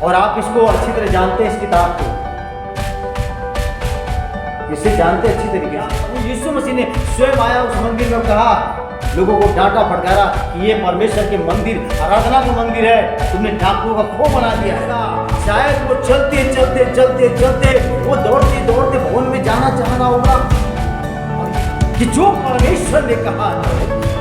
और आप इसको अच्छी तरह जानते हैं, इस किताब को इसे जानते अच्छी तरीके से। यीशु मसीह ने स्वयं आया उस मंदिर में, कहा, लोगों को डांटा फटकारा कि ये परमेश्वर के मंदिर, आराधना का मंदिर है, तुमने डाकुओं का खो बना दिया है। शायद वो चलते चलते चलते चलते वो दौड़ते दौड़ते भवन में जाना चाह रहा होगा कि जो परमेश्वर ने कहा है,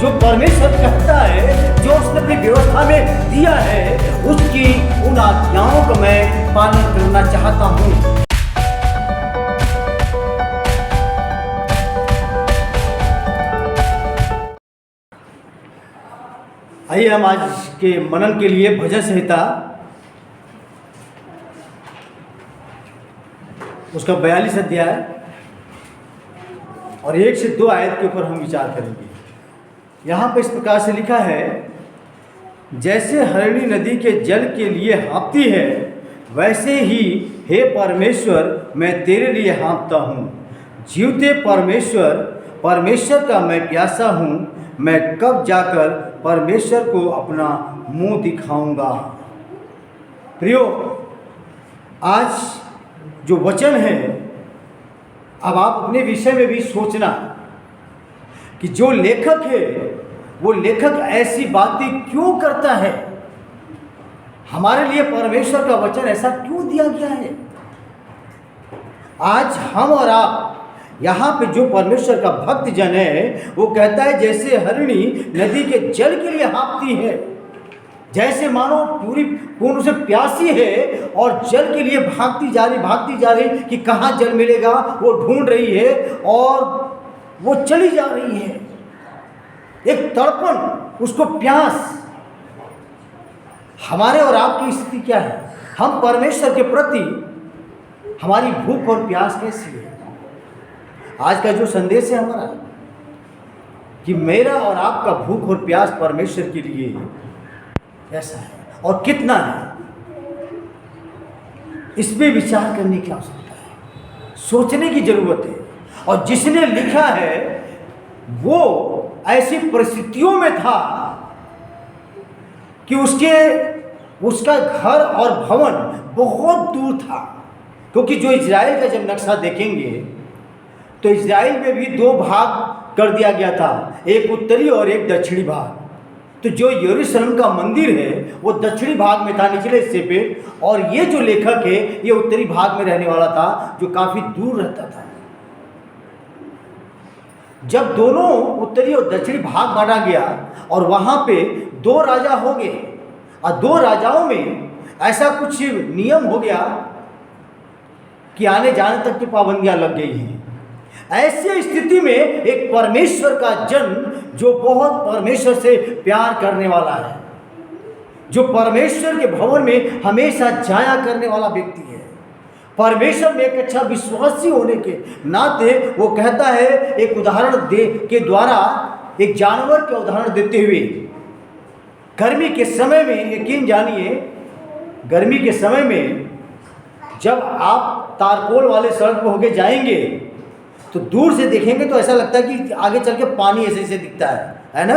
जो परमेश्वर कहता है, जो उसने अपनी व्यवस्था में दिया है, उसकी उन आज्ञाओं का मैं पालन करना चाहता हूँ। आइए हम आज के मनन के लिए भजन संहिता उसका 42 अध्याय और 1 से 2 आयत के ऊपर हम विचार करेंगे। यहाँ पर इस प्रकार से लिखा है, जैसे हरणी नदी के जल के लिए हाँफती है, वैसे ही हे परमेश्वर मैं तेरे लिए हाँफता हूँ। जीवते परमेश्वर का मैं प्यासा हूँ, मैं कब जाकर परमेश्वर को अपना मुंह दिखाऊंगा। प्रियो, आज जो वचन है, अब आप अपने विषय में भी सोचना कि जो लेखक है वो लेखक ऐसी बातें क्यों करता है, हमारे लिए परमेश्वर का वचन ऐसा क्यों दिया गया है। आज हम और आप यहाँ पे जो परमेश्वर का भक्त जन है, वो कहता है जैसे हरिणी नदी के जल के लिए हाँफती है, जैसे मानो पूर्ण से प्यासी है और जल के लिए भागती जा रही कि कहाँ जल मिलेगा, वो ढूंढ रही है और वो चली जा रही है। एक तड़पन, उसको प्यास। हमारे और आपकी स्थिति क्या है? हम परमेश्वर के प्रति हमारी भूख और प्यास कैसी है? आज का जो संदेश है हमारा कि मेरा और आपका भूख और प्यास परमेश्वर के लिए कैसा है और कितना है, इस पे विचार करने की आवश्यकता है, सोचने की जरूरत है। और जिसने लिखा है वो ऐसी परिस्थितियों में था कि उसका घर और भवन बहुत दूर था, क्योंकि जो इजराइल का जब नक्शा देखेंगे तो इजराइल में भी 2 भाग कर दिया गया था, एक उत्तरी और एक दक्षिणी भाग। तो जो यरूशलेम का मंदिर है वो दक्षिणी भाग में था, निचले हिस्से पे, और ये जो लेखक है ये उत्तरी भाग में रहने वाला था, जो काफ़ी दूर रहता था। जब दोनों उत्तरी और दक्षिणी भाग बांटा गया और वहाँ पे 2 राजा हो गए और 2 राजाओं में ऐसा कुछ नियम हो गया कि आने जाने तक की पाबंदियाँ लग गई हैं। ऐसी स्थिति में एक परमेश्वर का जन, जो बहुत परमेश्वर से प्यार करने वाला है, जो परमेश्वर के भवन में हमेशा जाया करने वाला व्यक्ति है, परमेश्वर में एक अच्छा विश्वासी होने के नाते वो कहता है, एक उदाहरण के द्वारा, एक जानवर का उदाहरण देते हुए, गर्मी के समय में, यकीन जानिए, गर्मी के समय में जब आप तारकोल वाले सड़क पर होके जाएंगे तो दूर से देखेंगे तो ऐसा लगता है कि आगे चल के पानी ऐसे दिखता है ना।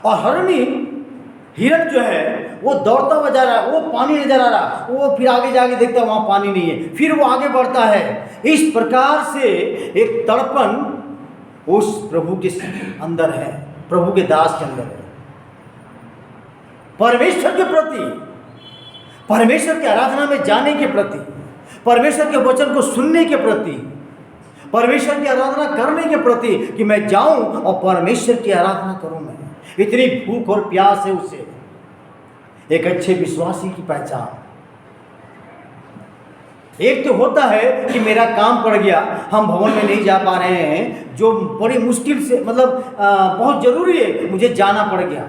और हिरण जो है वो दौड़ता हुआ जा रहा है, वो पानी नजर आ रहा, वो फिर आगे जाके देखता है वहाँ पानी नहीं है, फिर वो आगे बढ़ता है। इस प्रकार से एक तड़पन उस प्रभु के अंदर है, प्रभु के दास के अंदर है, परमेश्वर के प्रति, परमेश्वर की आराधना में जाने के प्रति, परमेश्वर के वचन को सुनने के प्रति, परमेश्वर की आराधना करने के प्रति, कि मैं जाऊं और परमेश्वर की आराधना करूं। मैं इतनी भूख और प्यास है उसे, एक अच्छे विश्वासी की पहचान। एक तो होता है कि मेरा काम पड़ गया, हम भवन में नहीं जा पा रहे हैं, जो बड़ी मुश्किल से, मतलब बहुत जरूरी है, मुझे जाना पड़ गया।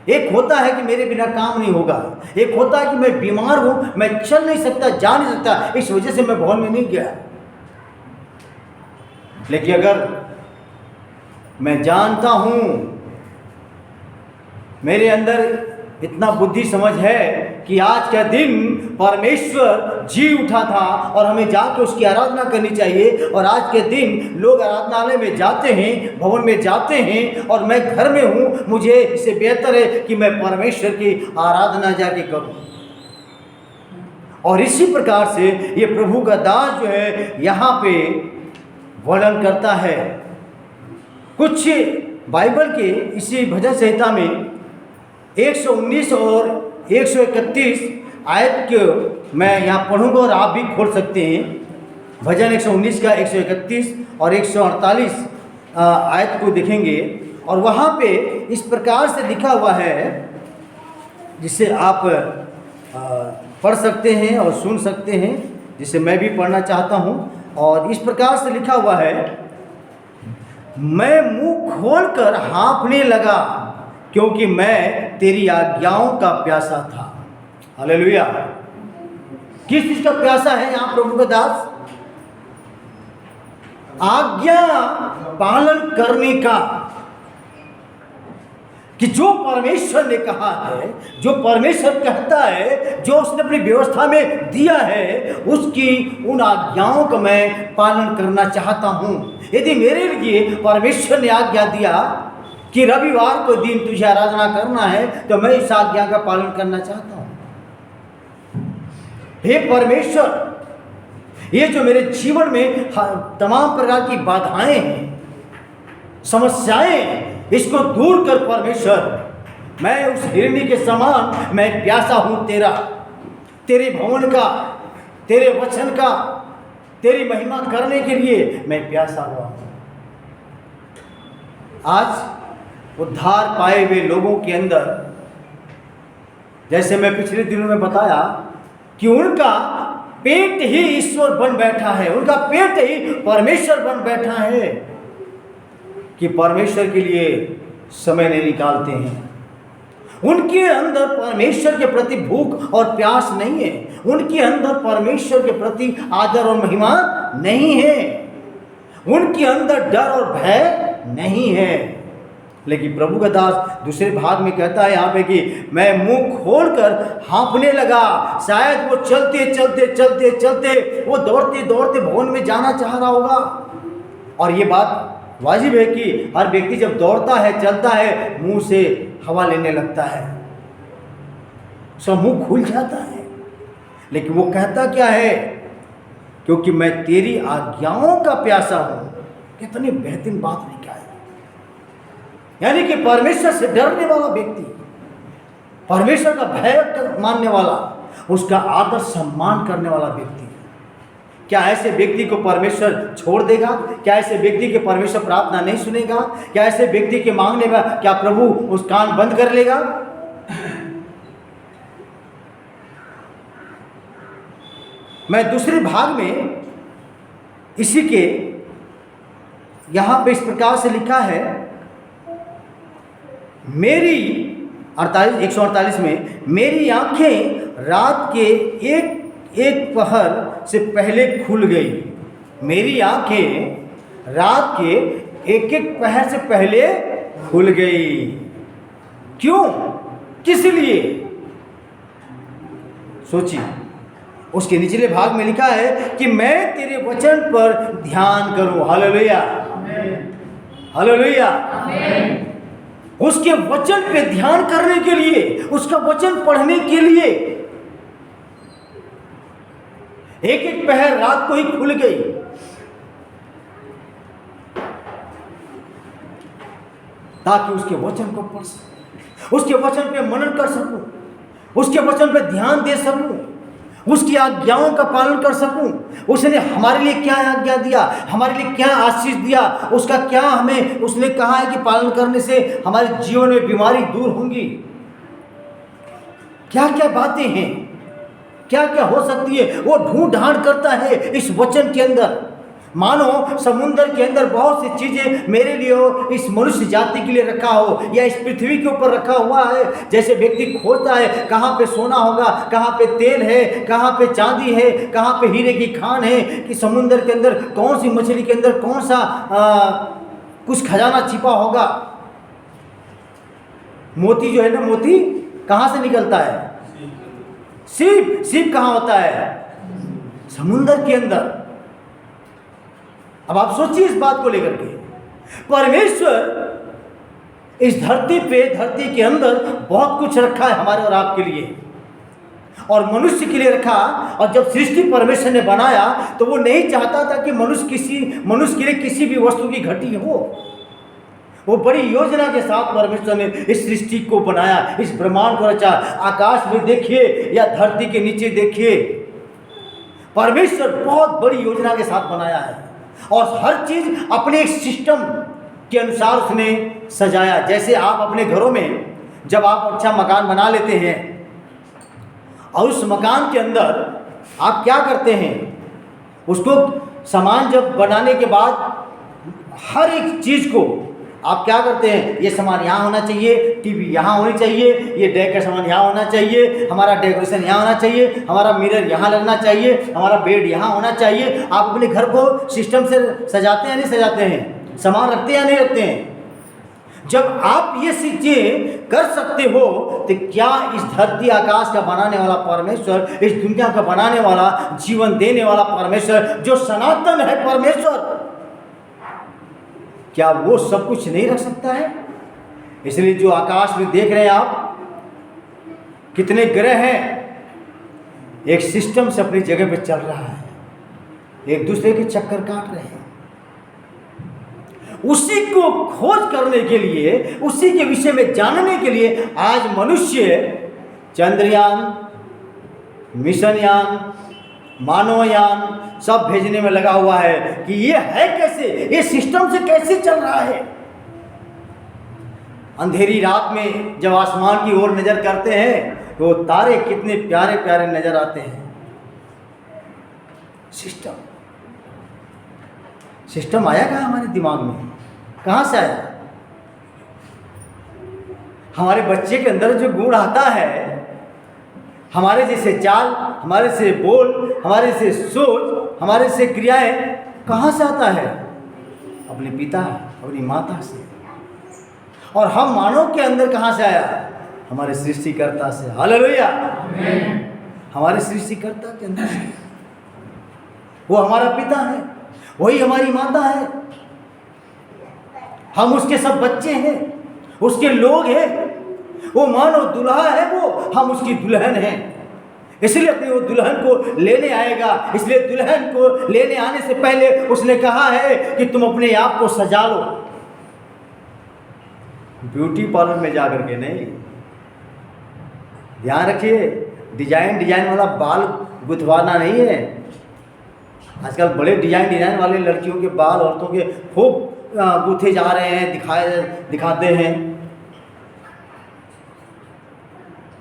एक होता है कि मेरे बिना काम नहीं होगा, एक होता है कि मैं बीमार हूँ, मैं चल नहीं सकता, जा नहीं सकता, इस वजह से मैं भवन में नहीं गया। लेकिन अगर मैं जानता हूँ, मेरे अंदर इतना बुद्धि समझ है कि आज का दिन परमेश्वर जी उठा था और हमें जाकर उसकी आराधना करनी चाहिए, और आज के दिन लोग आराधनालय में जाते हैं, भवन में जाते हैं, और मैं घर में हूँ, मुझे इससे बेहतर है कि मैं परमेश्वर की आराधना जाके करूँ। और इसी प्रकार से ये प्रभु का दास जो है यहाँ पे वर्णन करता है। कुछ बाइबल के इसी भजन संहिता में 119 और 131 आयत को मैं यहाँ पढ़ूंगा और आप भी खोल सकते हैं। भजन 119 का 131 और 148 आयत को देखेंगे और वहाँ पे इस प्रकार से लिखा हुआ है जिसे आप पढ़ सकते हैं और सुन सकते हैं, जिसे मैं भी पढ़ना चाहता हूँ। और इस प्रकार से लिखा हुआ है, मैं मुंह खोलकर हाँफने लगा क्योंकि मैं तेरी आज्ञाओं का प्यासा था। हालेलुया। किस चीज का प्यासा है यहाँ प्रभु का दास? आज्ञा पालन करने का, कि जो परमेश्वर ने कहा है, जो परमेश्वर कहता है, जो उसने अपनी व्यवस्था में दिया है, उसकी उन आज्ञाओं का मैं पालन करना चाहता हूँ। यदि मेरे लिए परमेश्वर ने आज्ञा दिया कि रविवार को दिन तुझे आराधना करना है, तो मैं इस आज्ञा का पालन करना चाहता हूँ। हे परमेश्वर, ये जो मेरे जीवन में तमाम प्रकार की बाधाएं हैं, समस्याएं हैं, इसको दूर कर परमेश्वर। मैं उस हिरनी के समान मैं प्यासा हूँ तेरा, तेरे भवन का, तेरे वचन का, तेरी महिमा करने के लिए मैं प्यासा हुआ हूँ। आज उद्धार पाए हुए लोगों के अंदर, जैसे मैं पिछले दिनों में बताया कि उनका पेट ही ईश्वर बन बैठा है, उनका पेट ही परमेश्वर बन बैठा है, कि परमेश्वर के लिए समय नहीं निकालते हैं। उनके अंदर परमेश्वर के प्रति भूख और प्यास नहीं है, उनके अंदर परमेश्वर के प्रति आदर और महिमा नहीं है, उनके अंदर डर और भय नहीं है। लेकिन प्रभु का दास दूसरे भाग में कहता है यहाँ पे कि मैं मुंह खोलकर हाँफने लगा। शायद वो चलते चलते चलते चलते वो दौड़ते दौड़ते भवन में जाना चाह रहा होगा। और ये बात वाजिब है कि हर व्यक्ति जब दौड़ता है, चलता है, मुंह से हवा लेने लगता है, उसका मुंह खुल जाता है। लेकिन वो कहता क्या है? क्योंकि मैं तेरी आज्ञाओं का प्यासा हूँ। कितनी बेहतरीन बात लिखा है। यानी कि परमेश्वर से डरने वाला व्यक्ति, परमेश्वर का भय मानने वाला, उसका आदर सम्मान करने वाला व्यक्ति, क्या ऐसे व्यक्ति को परमेश्वर छोड़ देगा? क्या ऐसे व्यक्ति के परमेश्वर प्रार्थना नहीं सुनेगा? क्या ऐसे व्यक्ति के मांगने में क्या प्रभु उस कान बंद कर लेगा? मैं दूसरे भाग में इसी के यहाँ पे इस प्रकार से लिखा है, मेरी 148 में, मेरी आंखें रात के एक पहर से पहले खुल गई। मेरी आंखें रात के एक पहर से पहले खुल गई। क्यों? किस लिए? सोचिए। उसके निचले भाग में लिखा है कि मैं तेरे वचन पर ध्यान करूं। Hallelujah, hallelujah. उसके वचन पे ध्यान करने के लिए, उसका वचन पढ़ने के लिए एक पहर रात को ही खुल गई। ताकि उसके वचन को पढ़ सकूं, उसके वचन पे मनन कर सकूं, उसके वचन पे ध्यान दे सकूं, उसकी आज्ञाओं का पालन कर सकूं। उसने हमारे लिए क्या आज्ञा दिया, हमारे लिए क्या आशीष दिया, उसका क्या हमें उसने कहा है कि पालन करने से हमारे जीवन में बीमारी दूर होंगी। क्या क्या बातें हैं, क्या क्या हो सकती है, वो ढूंढ ढांड करता है इस वचन के अंदर। मानो समुद्र के अंदर बहुत सी चीजें मेरे लिए हो, इस मनुष्य जाति के लिए रखा हो, या इस पृथ्वी के ऊपर रखा हुआ है। जैसे व्यक्ति खोजता है कहाँ पे सोना होगा, कहाँ पे तेल है, कहाँ पे चांदी है, कहाँ पे हीरे की खान है, कि समुद्र के अंदर कौन सी मछली के अंदर कौन सा कुछ खजाना छिपा होगा। मोती जो है ना, मोती कहाँ से निकलता है? सीप कहाँ होता है? समुद्र के अंदर। अब आप सोचिए इस बात को लेकर के, परमेश्वर इस धरती पे, धरती के अंदर बहुत कुछ रखा है हमारे और आपके लिए। और मनुष्य के लिए रखा। और जब सृष्टि परमेश्वर ने बनाया तो वो नहीं चाहता था कि मनुष्य के लिए किसी भी वस्तु की घटी हो। वो बड़ी योजना के साथ परमेश्वर ने इस सृष्टि को बनाया, इस ब्रह्मांड को रचा। आकाश में देखिए या धरती के नीचे देखिए, परमेश्वर बहुत बड़ी योजना के साथ बनाया है और हर चीज अपने एक सिस्टम के अनुसार उसने सजाया। जैसे आप अपने घरों में जब आप अच्छा मकान बना लेते हैं और उस मकान के अंदर आप क्या करते हैं, उसको सामान जब बनाने के बाद हर एक चीज़ को आप क्या करते हैं, ये सामान यहाँ होना चाहिए, टीवी यहाँ होनी चाहिए, ये डेक का सामान यहाँ होना चाहिए, हमारा डेकोरेशन यहाँ होना चाहिए, हमारा मिरर यहाँ लगना चाहिए, हमारा बेड यहाँ होना चाहिए। आप अपने घर को सिस्टम से सजाते हैं नहीं सजाते हैं, सामान रखते हैं या नहीं रखते हैं। जब आप ये चीजें कर सकते हो तो क्या इस धरती आकाश का बनाने वाला परमेश्वर, इस दुनिया का बनाने वाला, जीवन देने वाला परमेश्वर, जो सनातन है परमेश्वर, क्या वो सब कुछ नहीं रख सकता है? इसलिए जो आकाश में देख रहे हैं आप, कितने ग्रह हैं, एक सिस्टम से अपनी जगह पे चल रहा है, एक दूसरे के चक्कर काट रहे हैं। उसी को खोज करने के लिए, उसी के विषय में जानने के लिए आज मनुष्य चंद्रयान, मिशनयान, मानवयान सब भेजने में लगा हुआ है कि ये है कैसे, ये सिस्टम से कैसे चल रहा है। अंधेरी रात में जब आसमान की ओर नजर करते हैं तो तारे कितने प्यारे प्यारे नजर आते हैं। सिस्टम आया कहाँ हमारे दिमाग में, कहाँ से आया? हमारे बच्चे के अंदर जो गुण आता है, हमारे जैसे चाल, हमारे से बोल, हमारे से सोच, हमारे से क्रियाएं, कहाँ से आता है? अपने पिता, अपनी माता से। और हम मानव के अंदर कहाँ से आया? हमारे सृष्टिकर्ता से। हालेलुया। हमारे सृष्टिकर्ता के अंदर से। वो हमारा पिता है, वही हमारी माता है, हम उसके सब बच्चे हैं, उसके लोग हैं। वो मानो दुल्हा है, वो हम उसकी दुल्हन हैं। इसलिए अपनी वो दुल्हन को लेने आएगा। इसलिए दुल्हन को लेने आने से पहले उसने कहा है कि तुम अपने आप को सजा लो। ब्यूटी पार्लर में जाकर के नहीं। ध्यान रखिए, डिजाइन वाला बाल गुथवाना नहीं है। आजकल बड़े डिजाइन वाले लड़कियों के बाल औरतों के खूब गूथे जा रहे हैं, दिखाते हैं।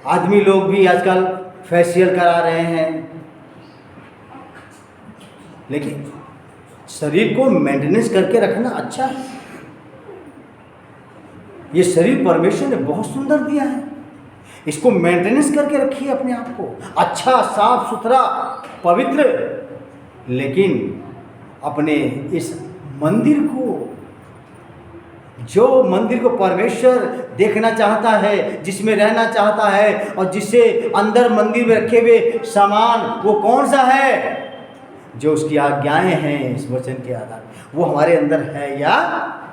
आदमी लोग भी आजकल फेशियल करा रहे हैं। लेकिन शरीर को मेंटेनेंस करके रखना अच्छा है। ये शरीर परमेश्वर ने बहुत सुंदर दिया है, इसको मेंटेनेंस करके रखिए अपने आप को अच्छा, साफ सुथरा, पवित्र। लेकिन अपने इस मंदिर को, जो मंदिर को परमेश्वर देखना चाहता है, जिसमें रहना चाहता है, और जिसे अंदर मंदिर में रखे हुए सामान, वो कौन सा है? जो उसकी आज्ञाएं हैं इस वचन के आधार, वो हमारे अंदर है या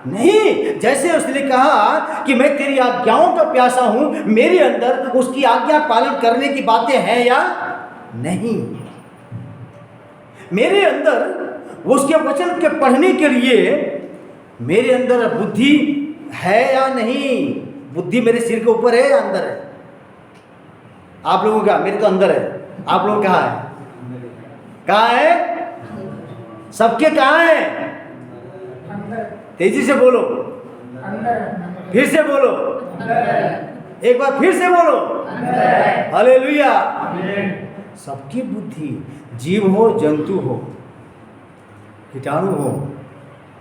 नहीं? जैसे उसने कहा कि मैं तेरी आज्ञाओं का प्यासा हूं, मेरे अंदर उसकी आज्ञा पालन करने की बातें हैं या नहीं? मेरे अंदर उसके वचन के पढ़ने के लिए मेरे अंदर बुद्धि है या नहीं? बुद्धि मेरे सिर के ऊपर है या अंदर है? आप लोगों का, मेरे तो अंदर है। आप लोग कहाँ है? कहाँ है? सबके कहाँ है? तेजी से बोलो, फिर से बोलो, एक बार फिर से बोलो। हालेलुया। सबकी बुद्धि, जीव हो, जंतु हो, कीटाणु हो,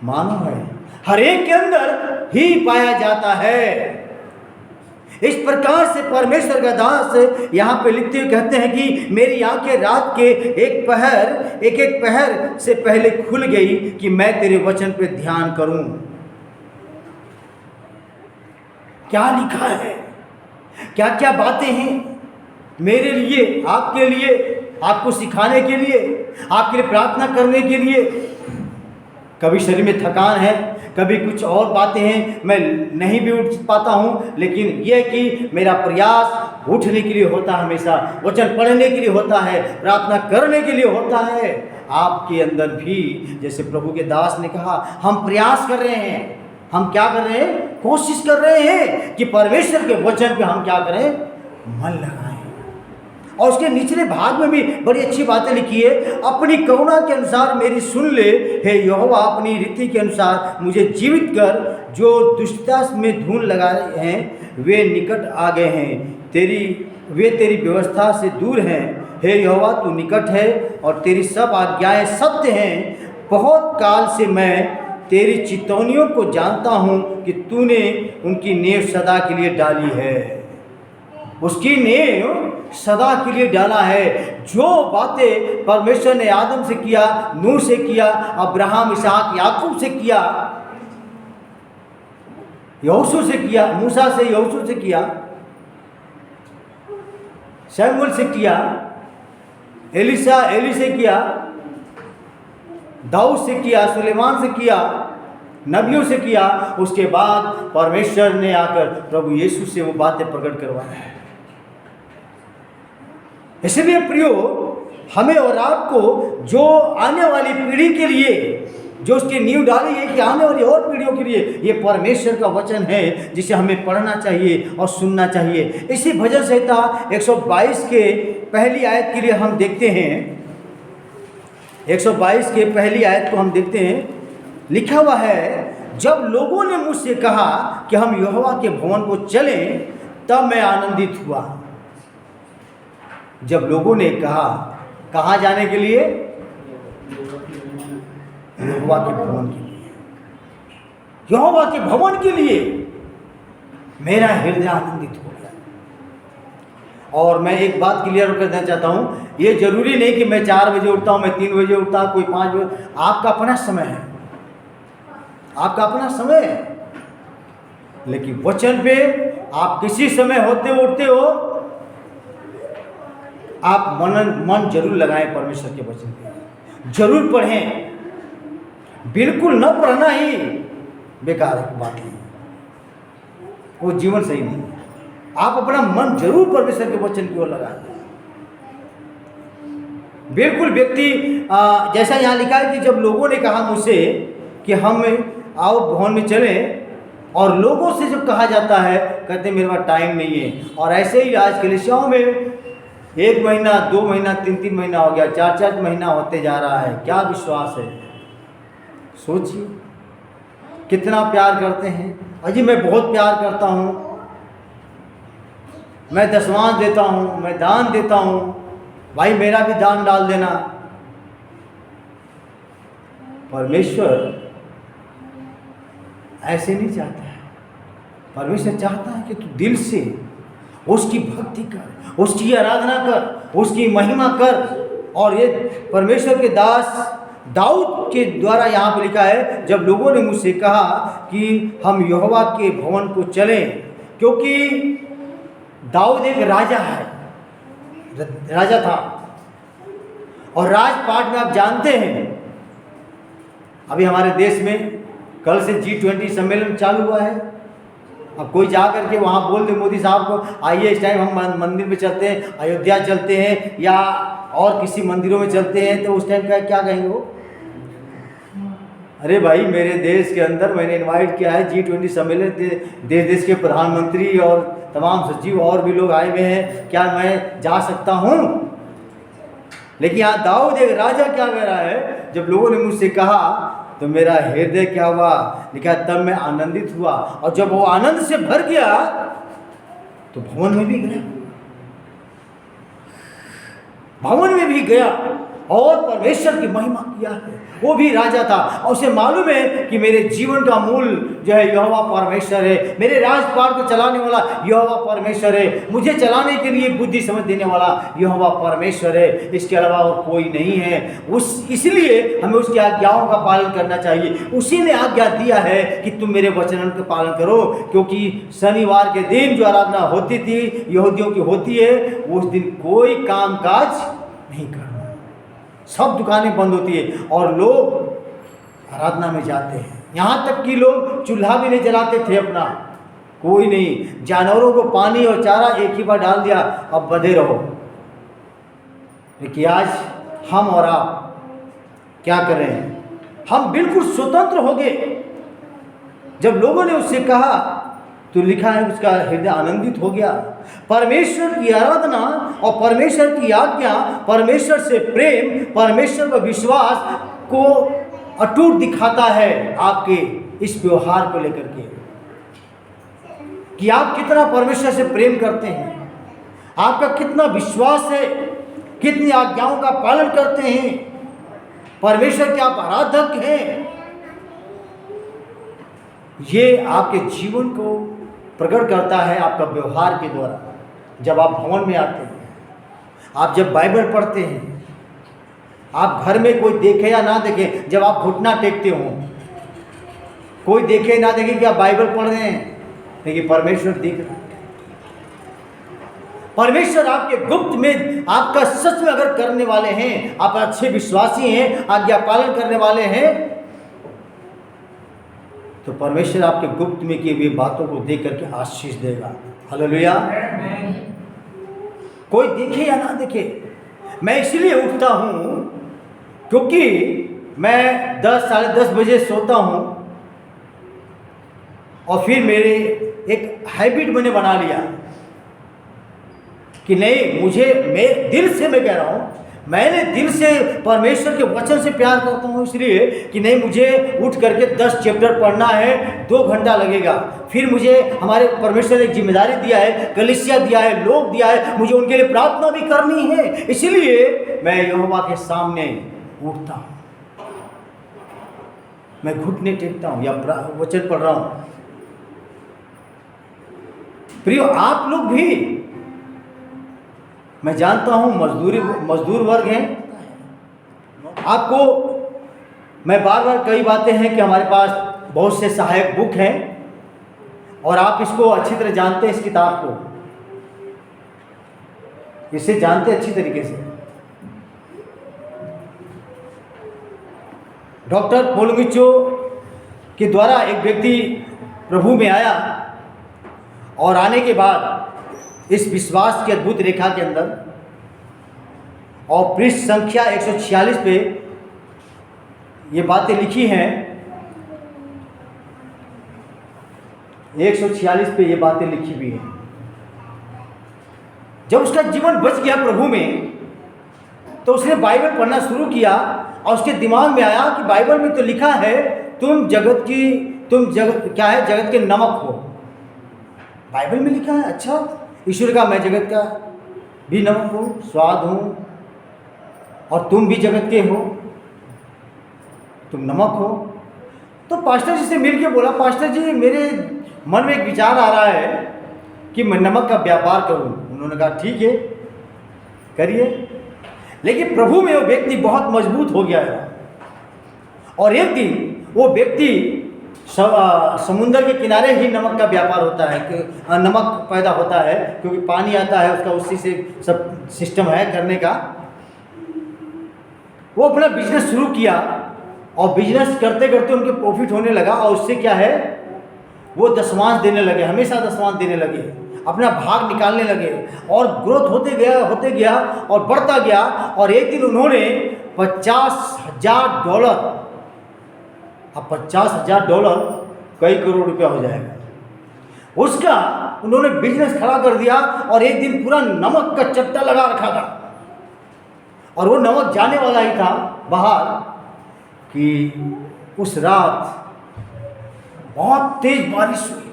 मानव है, हर एक के अंदर ही पाया जाता है। इस प्रकार से परमेश्वर का दास यहाँ पे लिखते हुए कहते हैं कि मेरी आंखें रात के एक पहर से पहले खुल गई कि मैं तेरे वचन पे ध्यान करूं। क्या लिखा है, क्या क्या बातें हैं मेरे लिए, आपके लिए, आपको सिखाने के लिए, आपके लिए प्रार्थना करने के लिए। कभी शरीर में थकान है, कभी कुछ और बातें हैं, मैं नहीं भी उठ पाता हूँ, लेकिन यह कि मेरा प्रयास उठने के लिए होता है, हमेशा वचन पढ़ने के लिए होता है, प्रार्थना करने के लिए होता है। आपके अंदर भी जैसे प्रभु के दास ने कहा, हम प्रयास कर रहे हैं, हम क्या कर रहे हैं, कोशिश कर रहे हैं कि परमेश्वर के वचन पे हम क्या करें, मन लगाएं। और उसके निचले भाग में भी बड़ी अच्छी बातें लिखी है, अपनी करुणा के अनुसार मेरी सुन ले, हे यहोवा अपनी रीति के अनुसार मुझे जीवित कर, जो दुष्टता में धूल लगा रहे हैं वे निकट आ गए हैं, वे तेरी व्यवस्था से दूर हैं। हे यहोवा तू निकट है और तेरी सब आज्ञाएं सत्य हैं। बहुत काल से मैं तेरी चितौनियों को जानता हूँ कि तूने उनकी नींव सदा के लिए डाली है। उसकी नींव सदा के लिए डाला है। जो बातें परमेश्वर ने आदम से किया, नूह से किया, अब्राहम, इसहाक, याकूब से किया, यहोशू से किया, मूसा से, यहोशू से किया, शमूएल से किया, एली से किया, दाऊद से किया, सुलेमान से किया, नबियों से किया, उसके बाद परमेश्वर ने आकर प्रभु यीशु से वो बातें प्रकट करवाया। इसलिए प्रियो, हमें और आपको जो आने वाली पीढ़ी के लिए जो उसकी नींव डाली है कि आने वाली और पीढ़ियों के लिए ये परमेश्वर का वचन है, जिसे हमें पढ़ना चाहिए और सुनना चाहिए। इसी भजन संहिता 122 के पहली आयत के लिए हम देखते हैं, 122 के पहली आयत को हम देखते हैं, लिखा हुआ है, जब लोगों ने मुझसे कहा कि हम यहोवा के भवन को चलें, तब मैं आनंदित हुआ। जब लोगों ने कहा, कहाँ जाने के लिए, यहोवा के भवन के लिए, यहोवा के भवन के लिए मेरा हृदय आनंदित हो गया। और मैं एक बात क्लियर कर देना चाहता हूँ, ये जरूरी नहीं कि मैं 4 बजे उठता हूँ, मैं 3 बजे उठता हूँ, कोई 5 बजे, आपका अपना समय है, आपका अपना समय है। लेकिन वचन पे आप किसी समय होते उठते हो, आप मन जरूर लगाएं परमेश्वर के वचन पे, जरूर पढ़ें। बिल्कुल न पढ़ना ही बेकार है, बात नहीं, वो जीवन सही नहीं है। आप अपना मन जरूर परमेश्वर के वचन की ओर लगाएं। बिल्कुल व्यक्ति जैसा यहाँ लिखा है कि जब लोगों ने कहा मुझसे कि हम आओ भवन में चलें, और लोगों से जब कहा जाता है, कहते मेरे पास टाइम नहीं है। और ऐसे ही आज कलीसियाओं में 1 महीना, 2 महीना, 3 महीना हो गया, 4 महीना होते जा रहा है। क्या विश्वास है? सोचिए कितना प्यार करते हैं। अजी मैं बहुत प्यार करता हूँ, मैं दशवांश देता हूँ, मैं दान देता हूँ, भाई मेरा भी दान डाल देना। परमेश्वर ऐसे नहीं चाहता है। परमेश्वर चाहता है कि तू दिल से उसकी भक्ति कर, उसकी आराधना कर, उसकी महिमा कर। और ये परमेश्वर के दास दाऊद के द्वारा यहाँ पर लिखा है, जब लोगों ने मुझसे कहा कि हम यहोवा के भवन को चलें, क्योंकि दाऊद एक राजा है, राजा था। और राजपाट में आप जानते हैं, अभी हमारे देश में कल से G20 सम्मेलन चालू हुआ है। अब कोई जा करके वहाँ बोल दे मोदी साहब को, आइए इस टाइम हम मंदिर में चलते हैं, अयोध्या चलते हैं या और किसी मंदिरों में चलते हैं, तो उस टाइम का क्या कहेंगे वो? अरे भाई, मेरे देश के अंदर मैंने इनवाइट किया है G20 सम्मेलन, देश के प्रधानमंत्री और तमाम सचिव और भी लोग आए हुए हैं, क्या मैं जा सकता हूँ? लेकिन यहाँ दाऊद एक राजा क्या कह रहा है, जब लोगों ने मुझसे कहा तो मेरा हृदय क्या हुआ, लिखा तब मैं आनंदित हुआ। और जब वो आनंद से भर गया तो भवन में भी गया, भवन में भी गया और परमेश्वर की महिमा किया है। वो भी राजा था और उसे मालूम है कि मेरे जीवन का मूल जो है यहोवा परमेश्वर है, मेरे राजपाट को चलाने वाला यहोवा परमेश्वर है, मुझे चलाने के लिए बुद्धि समझ देने वाला यहोवा परमेश्वर है, इसके अलावा और कोई नहीं है। इसलिए हमें उसकी आज्ञाओं का पालन करना चाहिए। उसी ने आज्ञा दिया है कि तुम मेरे वचनों का पालन करो, क्योंकि शनिवार के दिन जो आराधना होती थी, यहूदियों की होती है, उस दिन कोई काम काज नहीं करना, सब दुकानें बंद होती है और लोग आराधना में जाते हैं। यहाँ तक कि लोग चूल्हा भी नहीं जलाते थे अपना, कोई नहीं, जानवरों को पानी और चारा एक ही बार डाल दिया, अब बंधे रहो। लेकिन आज हम और आप क्या कर रहे हैं? हम बिल्कुल स्वतंत्र हो गए। जब लोगों ने उससे कहा तो लिखा है उसका हृदय आनंदित हो गया। परमेश्वर की आराधना और परमेश्वर की आज्ञा, परमेश्वर से प्रेम, परमेश्वर पर विश्वास को अटूट दिखाता है आपके इस व्यवहार को लेकर के, कि आप कितना परमेश्वर से प्रेम करते हैं, आपका कितना विश्वास है, कितनी आज्ञाओं का पालन करते हैं, परमेश्वर के आप आराधक हैं। ये आपके जीवन को प्रकट करता है आपका व्यवहार के द्वारा। जब आप भवन में आते हैं, आप जब बाइबल पढ़ते हैं, आप घर में कोई देखे या ना देखे, जब आप घुटना टेकते हो, कोई देखे ना देखे कि आप बाइबल पढ़ रहे हैं, लेकिन परमेश्वर देख रहा है। परमेश्वर आपके गुप्त में आपका सच में अगर करने वाले हैं, आप अच्छे विश्वासी हैं, आज्ञा पालन करने वाले हैं, तो परमेश्वर आपके गुप्त में किए हुए बातों को देख करके आशीष देगा। हालेलुया। कोई देखे या ना देखे, मैं इसलिए उठता हूं क्योंकि मैं 10 साढ़े 10 बजे सोता हूं और फिर मेरे एक हैबिट मैंने बना लिया कि नहीं, मुझे, मैं दिल से, मैं कह रहा हूं, मैंने दिल से परमेश्वर के वचन से प्यार करता हूँ, इसलिए कि नहीं, मुझे उठ करके 10 चैप्टर पढ़ना है, 2 घंटा लगेगा। फिर मुझे हमारे परमेश्वर ने एक जिम्मेदारी दिया है, कलीसिया दिया है, लोग दिया है, मुझे उनके लिए प्रार्थना भी करनी है, इसलिए मैं यहोवा के सामने उठता हूँ, मैं घुटने टेकता हूँ या वचन पढ़ रहा हूँ। प्रियो, आप लोग भी, मैं जानता हूँ मजदूर वर्ग हैं, आपको मैं बार बार कई बातें हैं कि हमारे पास बहुत से सहायक बुक हैं और आप इसको अच्छी तरह जानते हैं, इस किताब को इसे जानते अच्छी तरीके से। डॉक्टर पोलगिचो के द्वारा एक व्यक्ति प्रभु में आया और आने के बाद इस विश्वास की अद्भुत रेखा के अंदर और पृष्ठ संख्या 146 पे ये बातें लिखी हैं, 146 पे ये बातें लिखी हुई हैं। जब उसका जीवन बच गया प्रभु में, तो उसने बाइबल पढ़ना शुरू किया और उसके दिमाग में आया कि बाइबल में तो लिखा है तुम जगत क्या है, जगत के नमक हो। बाइबल में लिखा है, अच्छा, ईश्वर का मैं जगत का भी नमक हूँ, स्वाद हूँ, और तुम भी जगत के हो, तुम नमक हो। तो पास्टर जी से मिलके बोला, पास्टर जी, मेरे मन में एक विचार आ रहा है कि मैं नमक का व्यापार करूँ। उन्होंने कहा ठीक है, करिए। लेकिन प्रभु में वो व्यक्ति बहुत मजबूत हो गया है और एक दिन वो व्यक्ति समुद्र के किनारे ही नमक का व्यापार होता है, कि नमक पैदा होता है, क्योंकि पानी आता है उसका, उसी से सब सिस्टम है करने का। वो अपना बिजनेस शुरू किया और बिजनेस करते करते उनके प्रॉफिट होने लगा और उससे क्या है, वो दशमांश देने लगे, हमेशा दशमांश देने लगे, अपना भाग निकालने लगे और ग्रोथ होते गया और बढ़ता गया। और एक दिन उन्होंने $50,000, अब $50,000 कई करोड़ रुपया हो जाएगा, उसका उन्होंने बिजनेस खड़ा कर दिया। और एक दिन पूरा नमक का चट्टा लगा रखा था और वो नमक जाने वाला ही था बाहर, कि उस रात बहुत तेज बारिश हुई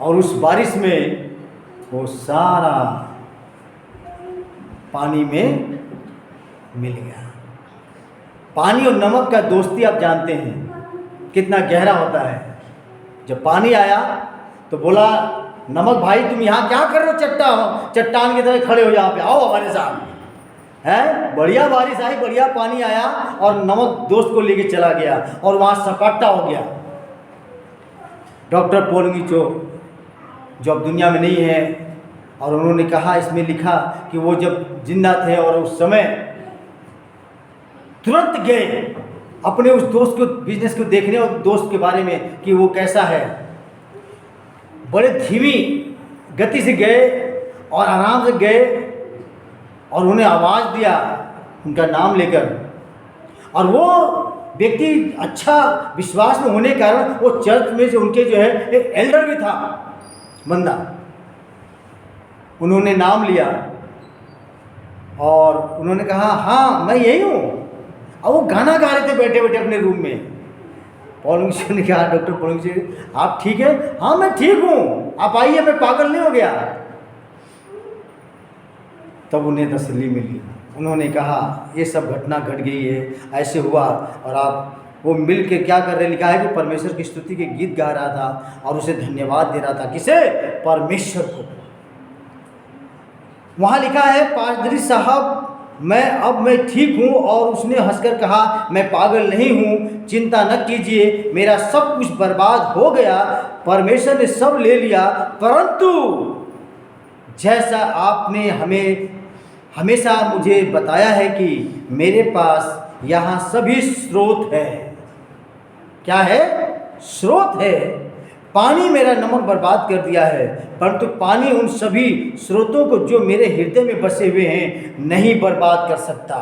और उस बारिश में वो सारा पानी में मिल गया। पानी और नमक का दोस्ती आप जानते हैं कितना गहरा होता है। जब पानी आया तो बोला, नमक भाई तुम यहाँ क्या कर रहे हो, चट्टान की तरह खड़े हो, यहाँ पे आओ हमारे साथ। है, बढ़िया बारिश आई, बढ़िया पानी आया और नमक दोस्त को लेके चला गया और वहाँ सपाटा हो गया। डॉक्टर पोलगिचो जो अब दुनिया में नहीं है, और उन्होंने कहा, इसमें लिखा कि वो जब जिंदा थे और उस समय तुरंत गए अपने उस दोस्त को, बिजनेस को देखने और दोस्त के बारे में कि वो कैसा है। बड़े धीमी गति से गए और आराम से गए और उन्हें आवाज़ दिया उनका नाम लेकर। और वो व्यक्ति अच्छा विश्वास में होने के कारण वो चर्च में जो उनके जो है एक एल्डर भी था बंदा, उन्होंने नाम लिया और उन्होंने कहा हाँ मैं यही हूँ। और वो गाना गा रहे थे बैठे बैठे अपने रूम में। पॉलिंग ने कहा डॉक्टर पॉलिंग आप ठीक है? हाँ मैं ठीक हूँ, आप आइए, मैं पागल नहीं हो गया। तब उन्हें तसल्ली मिली। उन्होंने कहा ये सब घटना घट गई है, ऐसे हुआ। और आप वो मिल के क्या कर रहे, लिखा है कि परमेश्वर की स्तुति के गीत गा रहा था और उसे धन्यवाद दे रहा था। किसे? परमेश्वर को। वहाँ लिखा है पादरी साहब मैं ठीक हूँ। और उसने हंसकर कहा मैं पागल नहीं हूँ, चिंता न कीजिए, मेरा सब कुछ बर्बाद हो गया, परमेश्वर ने सब ले लिया, परंतु जैसा आपने हमें हमेशा मुझे बताया है कि मेरे पास यहाँ सभी स्रोत है। क्या है? स्रोत है। पानी मेरा नमक बर्बाद कर दिया है, परंतु पानी उन सभी स्रोतों को जो मेरे हृदय में बसे हुए हैं नहीं बर्बाद कर सकता।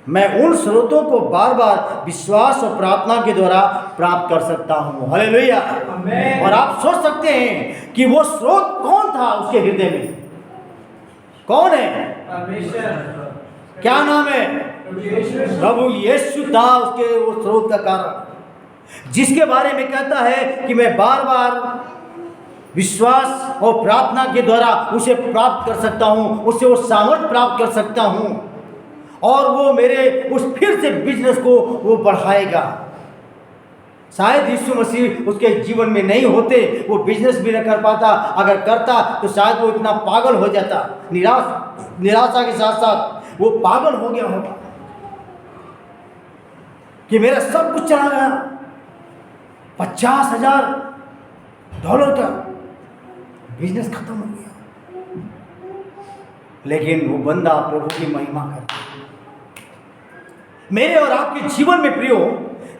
मैं उन स्रोतों को बार बार विश्वास और प्रार्थना के द्वारा प्राप्त कर सकता हूँ। हालेलुया। और आप सोच सकते हैं कि वो स्रोत कौन था उसके हृदय में? कौन है? परमेश्वर। क्या नाम है? प्रभु यीशु था उसके वो स्रोत का कारण, जिसके बारे में कहता है कि मैं बार बार विश्वास और प्रार्थना के द्वारा उसे प्राप्त कर सकता हूँ, उससे वो सामर्थ्य प्राप्त कर सकता हूँ और वो मेरे उस फिर से बिजनेस को वो बढ़ाएगा। शायद यीशु मसीह उसके जीवन में नहीं होते, वो बिजनेस भी न कर पाता। अगर करता तो शायद वो इतना पागल हो जाता, निराशा के साथ साथ वो पागल हो गया होगा कि मेरा सब कुछ चला गया, $50,000 का बिजनेस खत्म हो गया। लेकिन वो बंदा प्रभु की महिमा करता। मेरे और आपके जीवन में प्रियो,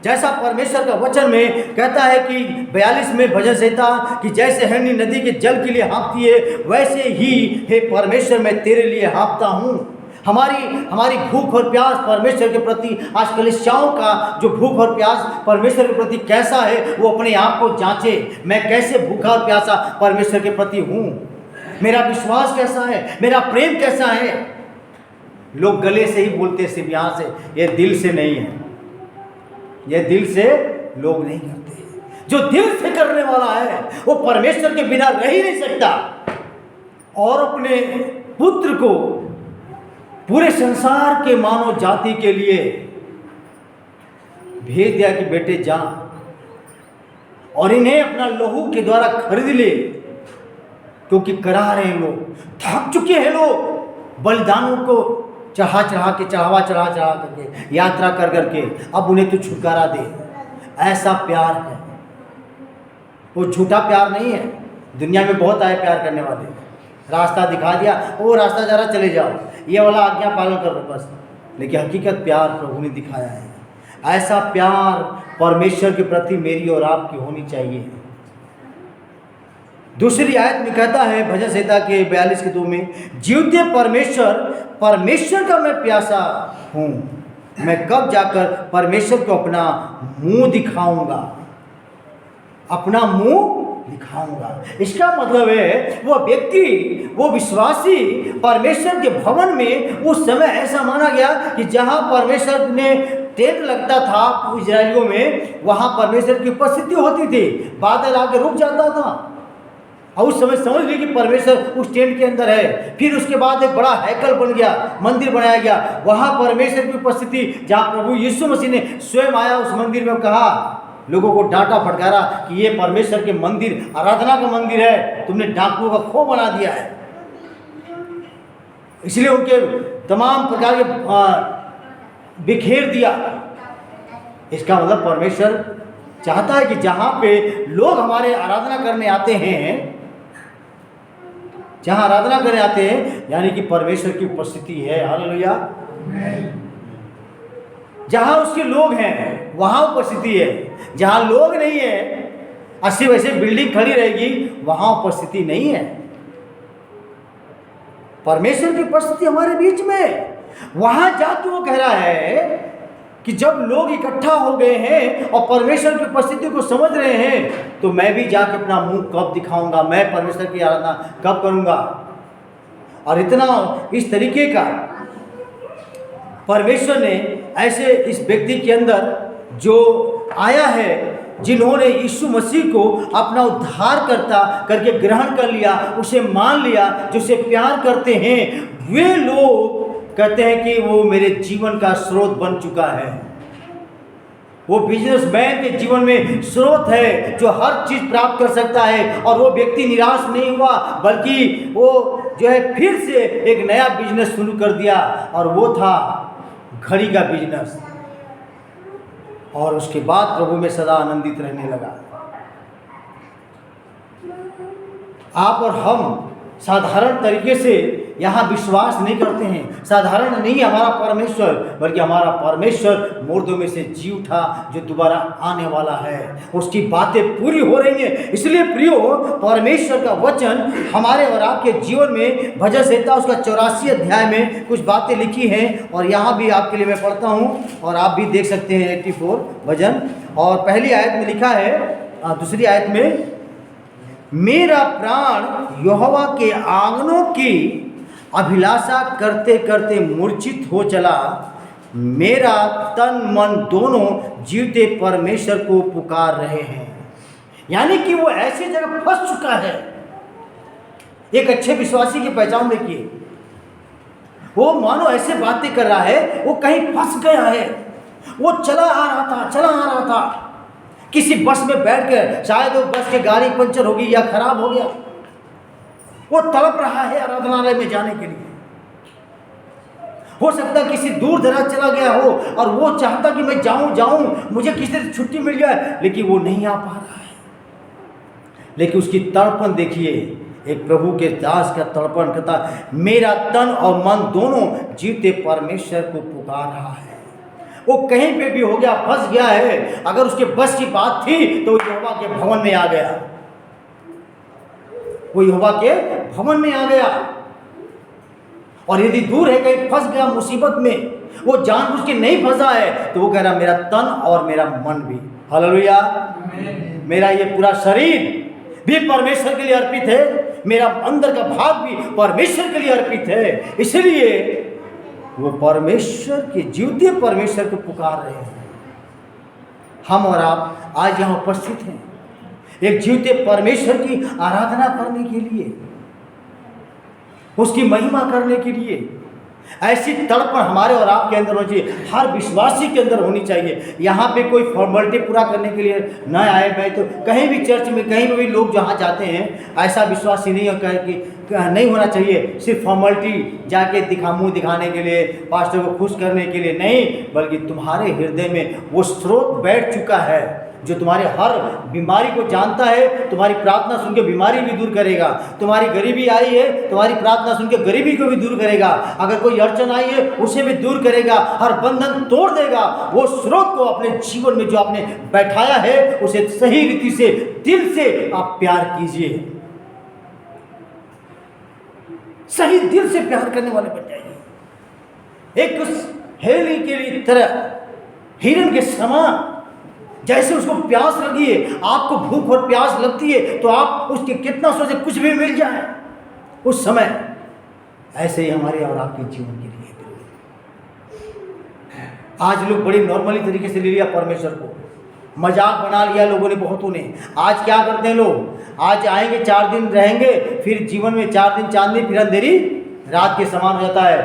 जैसा परमेश्वर का वचन में कहता है कि 42 में भजन संहिता कि जैसे हरनी नदी के जल के लिए हाँफती है, वैसे ही हे परमेश्वर मैं तेरे लिए हाँफता हूँ। हमारी भूख और प्यास परमेश्वर के प्रति, आज कलीसियाओं का जो भूख और प्यास परमेश्वर के प्रति कैसा है, वो अपने आप को जांचे। मैं कैसे भूखा और प्यासा परमेश्वर के प्रति हूँ? मेरा विश्वास कैसा है? मेरा प्रेम कैसा है? लोग गले से ही बोलते सिर्फ यहाँ से, ये दिल से नहीं है। ये दिल से लोग नहीं करते। जो दिल से करने वाला है वो परमेश्वर के बिना रह ही नहीं सकता। और अपने पुत्र को पूरे संसार के मानव जाति के लिए भेज दिया कि बेटे जा और इन्हें अपना लहू के द्वारा खरीद ले, क्योंकि करा रहे हैं लोग, थक चुके हैं लोग बलिदानों को चढ़ा करके, यात्रा कर करके, अब उन्हें तू छुटकारा दे। ऐसा प्यार है, वो झूठा प्यार नहीं है। दुनिया में बहुत आए प्यार करने वाले, रास्ता दिखा दिया, वो रास्ता जरा चले जाओ, ये वाला आज्ञा पालन करो बस। लेकिन हकीकत प्यार प्रभु ने दिखाया है। ऐसा प्यार परमेश्वर के प्रति मेरी और आपकी होनी चाहिए। दूसरी आयत में कहता है भजन संहिता के 42:2 में, जीवते परमेश्वर का मैं प्यासा हूँ, मैं कब जाकर परमेश्वर को अपना मुंह दिखाऊंगा, अपना मुंह दिखाऊंगा। इसका मतलब है वो व्यक्ति, वो विश्वासी परमेश्वर के भवन में उस समय ऐसा माना गया कि जहाँ परमेश्वर ने टेंट लगता था इजराइलियों में, वहाँ परमेश्वर की उपस्थिति होती थी। बादल आके रुक जाता था और उस समय समझ ली कि परमेश्वर उस टेंट के अंदर है। फिर उसके बाद एक बड़ा हैकल बन गया, मंदिर बनाया गया, वहाँ परमेश्वर की उपस्थिति, जहाँ प्रभु यीशु मसीह ने स्वयं आया उस मंदिर में, कहा, लोगों को डांटा फटकारा कि ये परमेश्वर के मंदिर, आराधना का मंदिर है, तुमने डाकुओं का खो बना दिया है। इसलिए उनके तमाम प्रकार के बिखेर दिया। इसका मतलब परमेश्वर चाहता है कि जहाँ पे लोग हमारे आराधना करने आते हैं, जहाँ आराधना करने आते हैं, यानी कि परमेश्वर की उपस्थिति है। हालेलुया। जहाँ उसके लोग हैं वहाँ उपस्थिति है, जहाँ लोग नहीं है ऐसी वैसे बिल्डिंग खड़ी रहेगी वहाँ उपस्थिति नहीं है। परमेश्वर की उपस्थिति हमारे बीच में। वहाँ जाके वो कह रहा है कि जब लोग इकट्ठा हो गए हैं और परमेश्वर की उपस्थिति को समझ रहे हैं तो मैं भी जाके अपना मुंह कब दिखाऊंगा, मैं परमेश्वर की आराधना कब करूंगा। और इतना इस तरीके का परमेश्वर ने ऐसे इस व्यक्ति के अंदर जो आया है, जिन्होंने यीशु मसीह को अपना उद्धारकर्ता करके ग्रहण कर लिया, उसे मान लिया, जो उसे प्यार करते हैं, वे लोग कहते हैं कि वो मेरे जीवन का स्रोत बन चुका है। वो बिजनेसमैन के जीवन में स्रोत है जो हर चीज प्राप्त कर सकता है। और वो व्यक्ति निराश नहीं हुआ, बल्कि वो जो है फिर से एक नया बिजनेस शुरू कर दिया, और वो था घड़ी का बिजनेस। और उसके बाद प्रभु में सदा आनंदित रहने लगा। आप और हम साधारण तरीके से यहाँ विश्वास नहीं करते हैं। साधारण नहीं हमारा परमेश्वर, बल्कि हमारा परमेश्वर मुर्दों में से जी उठा, जो दोबारा आने वाला है। उसकी बातें पूरी हो रही हैं। इसलिए प्रियो, परमेश्वर का वचन हमारे और आपके जीवन में भजन संहिता उसका 84 अध्याय में कुछ बातें लिखी हैं, और यहाँ भी आपके लिए मैं पढ़ता हूँ और आप भी देख सकते हैं 84 भजन। और पहली आयत में लिखा है, दूसरी आयत में, मेरा प्राण यहोवा के आंगनों की अभिलाषा करते करते मूर्छित हो चला, मेरा तन मन दोनों जीवते परमेश्वर को पुकार रहे हैं। यानी कि वो ऐसी जगह फंस चुका है। एक अच्छे विश्वासी की पहचान देखिए, वो मानो ऐसे बातें कर रहा है, वो कहीं फंस गया है। वो चला आ रहा था किसी बस में बैठ कर, शायद वो बस की गाड़ी पंचर होगी या खराब हो गया। वो तड़प रहा है आराधनालय में जाने के लिए। हो सकता है किसी दूर दराज चला गया हो और वो चाहता कि मैं जाऊं, मुझे किसी से छुट्टी मिल जाए, लेकिन वो नहीं आ पा रहा है। लेकिन उसकी तड़पन देखिए, एक प्रभु के दास का तड़पन कहता, मेरा तन और मन दोनों जीवते परमेश्वर को पुकार रहा है। वो कहीं पे भी हो गया, फंस गया है। अगर उसके बस की बात थी तो वो यहोवा के भवन में आ गया, वो यहोवा के भवन में आ गया। और यदि दूर है, कहीं फंस गया मुसीबत में, वो जानबूझ के नहीं फंसा है, तो वो कह रहा मेरा तन और मेरा मन भी, हालेलुया, मेरा ये पूरा शरीर भी परमेश्वर के लिए अर्पित है, मेरा अंदर का भाग भी परमेश्वर के लिए अर्पित है। इसलिए वो परमेश्वर के जीवते परमेश्वर को पुकार रहे हैं। हम और आप आज यहाँ उपस्थित हैं एक जीवते परमेश्वर की आराधना करने के लिए, उसकी महिमा करने के लिए। ऐसी तड़पण हमारे और आपके अंदर होनी चाहिए, हर विश्वासी के अंदर होनी चाहिए। यहाँ पे कोई फॉर्मेलिटी पूरा करने के लिए न आए। मैं तो कहीं भी चर्च में, कहीं भी लोग जहाँ जाते हैं, ऐसा विश्वासी नहीं हो कि नहीं होना चाहिए सिर्फ फॉर्मेलिटी जाके मुँह दिखाने के लिए, पास्टर को खुश करने के लिए नहीं, बल्कि तुम्हारे हृदय में वो स्रोत बैठ चुका है जो तुम्हारे हर बीमारी को जानता है। तुम्हारी प्रार्थना सुन के बीमारी भी दूर करेगा। तुम्हारी गरीबी आई है, तुम्हारी प्रार्थना सुन के गरीबी को भी दूर करेगा। अगर कोई अड़चन आई है, उसे भी दूर करेगा, हर बंधन तोड़ देगा। वो स्रोत को अपने जीवन में जो आपने बैठाया है, उसे सही रीति से, दिल से आप प्यार कीजिए। सही दिल से प्यार करने वाले बन जाइए। एक उस हेली के लिए तरह, हिरन के समान, जैसे उसको प्यास लगी है, आपको भूख और प्यास लगती है, तो आप उसके कितना सोचे कुछ भी मिल जाए उस समय, ऐसे ही हमारे और आपके जीवन के लिए। आज लोग बड़ी नॉर्मली तरीके से ले लिया परमेश्वर को, मजाक बना लिया लोगों ने, बहुतों ने। आज क्या करते हैं लोग, आज आएंगे 4 दिन रहेंगे, फिर जीवन में 4 दिन चांदनी, फिर अंधेरी रात के समान हो जाता है।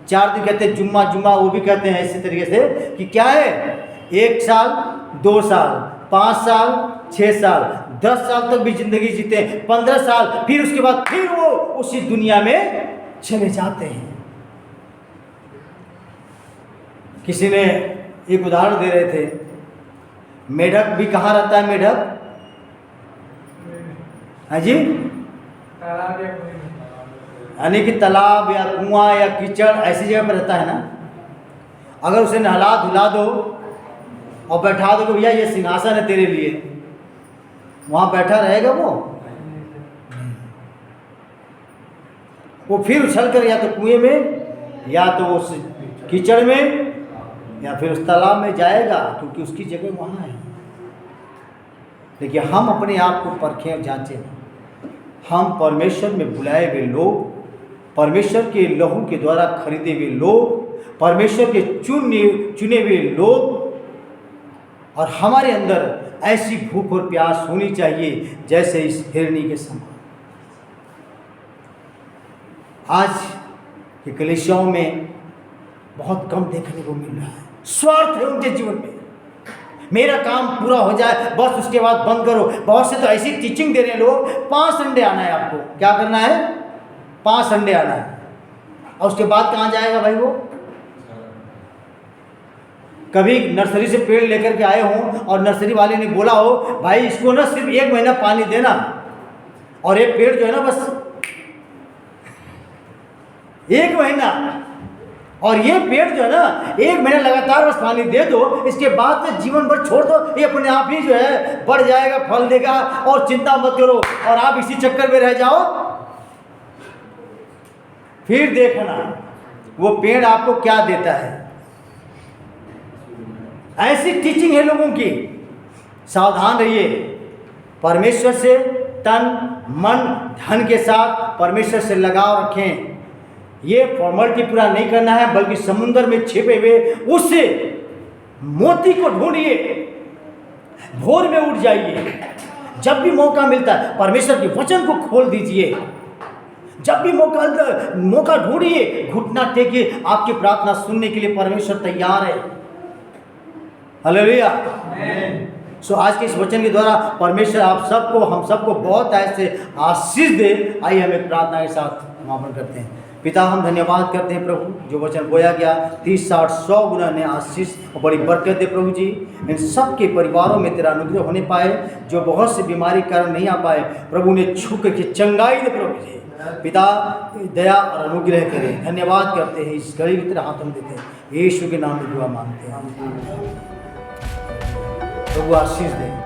4 दिन कहते हैं जुम्मा, वो भी कहते हैं ऐसे तरीके से कि क्या है, 1 साल, 2 साल, 5 साल, 6 साल, 10 साल तक भी जिंदगी जीते हैं, 15 साल, फिर उसके बाद फिर वो उसी दुनिया में चले जाते हैं। किसी ने एक उदाहरण दे रहे थे, मेढक भी कहाँ रहता है? मेढक, हाँ जी, यानी कि तालाब या कुआं या कीचड़ ऐसी जगह पर रहता है ना। अगर उसे नहला धुला दो और बैठा दो कि भैया ये सिंहासन है तेरे लिए, वहाँ बैठा रहेगा वो फिर उछल कर या तो कुएं में या तो उस कीचड़ में या फिर उस तालाब में जाएगा, क्योंकि उसकी जगह वहाँ है। देखिए, हम अपने आप को परखें और जांचें। हम परमेश्वर में बुलाए हुए लोग, परमेश्वर के लहू के द्वारा खरीदे हुए लोग, परमेश्वर के चुने हुए लोग, और हमारे अंदर ऐसी भूख और प्यास होनी चाहिए जैसे इस हिरनी के समान। आज के कलीसियाओं में बहुत कम देखने को मिल रहा है। स्वार्थ है उनके जीवन में, मेरा काम पूरा हो जाए बस उसके बाद बंद करो। बहुत से तो ऐसी टीचिंग दे रहे हैं लोग, 5 संडे आना है आपको, क्या करना है, 5 संडे आना है, और उसके बाद कहाँ जाएगा भाई वो? कभी नर्सरी से पेड़ लेकर के आए हों और नर्सरी वाले ने बोला हो भाई इसको ना सिर्फ 1 महीना पानी देना, और एक पेड़ जो है ना बस 1 महीना, और ये पेड़ जो है ना 1 महीना लगातार बस पानी दे दो, इसके बाद तो जीवन भर छोड़ दो, ये अपने आप ही जो है बढ़ जाएगा, फल देगा, और चिंता मत करो, और आप इसी चक्कर में रह जाओ। फिर देखना वो पेड़ आपको क्या देता है। ऐसी टीचिंग है लोगों की, सावधान रहिए। परमेश्वर से तन मन धन के साथ परमेश्वर से लगाव रखें। ये फॉर्मेलिटी पूरा नहीं करना है, बल्कि समुद्र में छिपे हुए उस मोती को ढूंढिए, भोर में उठ जाइए। जब भी मौका मिलता है परमेश्वर के वचन को खोल दीजिए। जब भी मौका ढूंढिए, घुटना टेकिए, आपकी प्रार्थना सुनने के लिए परमेश्वर तैयार है। हालेलुया। सो आज के इस वचन के द्वारा परमेश्वर आप सबको, हम सबको बहुत ऐसे आशीष दे। आइए हम एक प्रार्थना के साथ समापन करते हैं। पिता, हम धन्यवाद करते हैं प्रभु, जो वचन बोया गया 30, 60, 100 गुना ने आशीष और बड़ी बरकत दे प्रभु जी। इन सब के परिवारों में तेरा अनुग्रह होने पाए, जो बहुत सी बीमारी कारण नहीं आ पाए, प्रभु ने छू करके चंगाई दे प्रभु जी। पिता, दया और अनुग्रह करें। धन्यवाद करते हैं, इस घड़ी की तरह हाथ में देते हैं, यीशु के नाम में दुआ मांगते हैं। प्रभु आशीष दे।